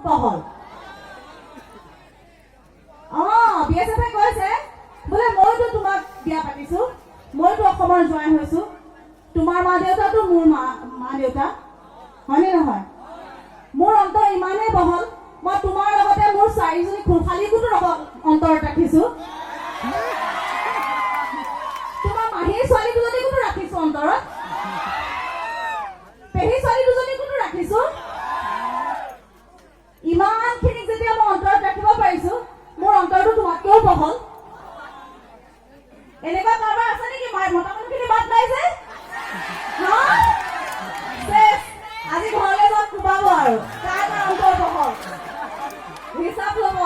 বহল বিএছএফে কৈছে বোলে মইতো তোমাক বিয়া পাতিছো মইতো অসমৰ জোৱাই হৈছো তোমাৰ মা দেউতাটো মোৰ মা দেউতা হয়নে নহয় মোৰ অন্তৰ ইমানেই বহল মই তোমাৰ লগতে মোৰ চাৰিজনী খুলখালীকোতো অন্তৰত ৰাখিছো তোমাৰ মাহীৰ ছোৱালী দুজনীকোতো ৰাখিছো অন্তৰত পেহী ছোৱালী দুজনীকোতো ৰাখিছো ইমানখিনিক যেতিয়া মই অন্তৰত ৰাখিব পাৰিছো মোৰ অন্তৰটো তোমাতকৈও বহল এনেকুৱা কাৰোবাৰ আছে নেকি মতা মানুহখিনি বাদ নাই যে আজি ঘৰলৈ যাওক কোবাব আৰু কাৰ অন্তৰ বহল হিচাপ ল'ব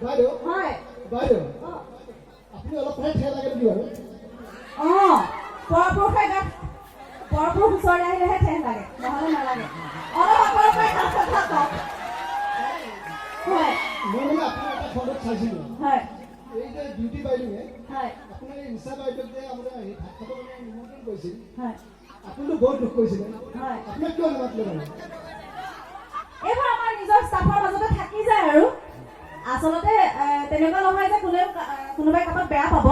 বাইদেউ হয় বাইদেউ আপুনি অলপ ঠেহ লাগে নেকি বাৰু পৰপুৰুষে গাত পৰপুৰুষ ওচৰলৈ আহিলেহে ঠেহ লাগে নহ'লে নালাগে অলপ আঁতৰৰ পৰাই কথা কওক হয় মই মানে আপোনাৰ এটা খণ্ডত চাইছিলোঁ হয় এই যে ডিউটি বাইদেৱে হয় আপোনাৰ এই নিশা বাইদেউক যে আমাৰ ভাত খাব কাৰণে নিমন্ত্ৰণ কৰিছিল হয় আপুনিতো বহুত দুখ কৰিছিলে হয় আপোনাক কিয় নামাতিলে বাৰু এইবাৰ আমাৰ নিজৰ ষ্টাফৰ মাজতে থাকি যায় আৰু আচলতে তেনেকুৱা নহয় যে কোনোবাই কাৰোবাক বেয়া পাব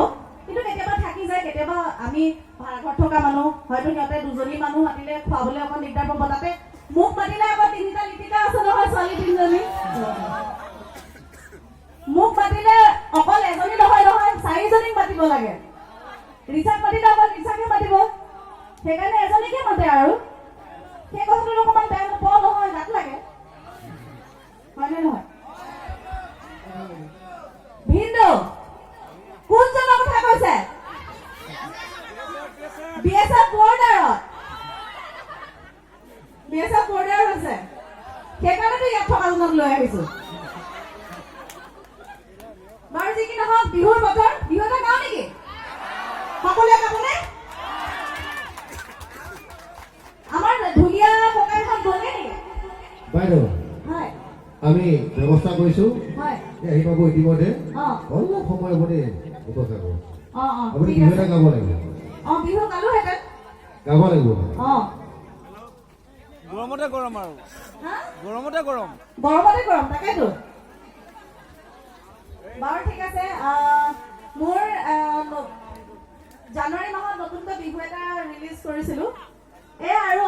কিন্তু কেতিয়াবা থাকি যায় কেতিয়াবা আমি ভাড়াঘৰত থকা মানুহ হয়তো সিহঁতে দুজনী মানুহ মাতিলে খুৱাবলৈ অকণ দিগদাৰ পাব তাতে মোক মাতিলে আকৌ তিনিটা লিপিকা আছে নহয় ছোৱালী তিনিজনী মোক মাতিলে অকল এজনী নহয় চাৰিজনীক মাতিব লাগে ৰিচাক মাতিলে অকল ৰিচাকে মাতিব সেইকাৰণে এজনীকে মাতে আৰু সেই কথাটো অকণমান বেয়া নোপোৱা নহয় গাত লাগে হয়নে নহয় ভিন্দু কোনজনৰ কথা কৈছে বিএছএফ বৰ্ডাৰত আছে সেইকাৰণেতো ইয়াত থকাজনক লৈ আহিছো বাৰু যি কি নহওক বিহুৰ বতৰ বিহু এটা গাওঁ নেকি সকলোৱে গাবনে আমাৰ ঢুলীয়া ককাইখন গ'লে নেকি বাইদেউ হয় আমি ব্যৱস্থা কৰিছো হয় আহি পাব ইতিমধ্যে অলপ সময় হ'ব দেই আপুনি বিহু এটা গাব লাগিব বিহু গালোহেঁতেন গাব লাগিব গৰমতে গৰম আৰু গৰমতে গৰম তাকেতো বাৰু ঠিক আছে মোৰ জানুৱাৰী মাহত নতুনকৈ বিহু এটা ৰিলিজ কৰিছিলো আৰু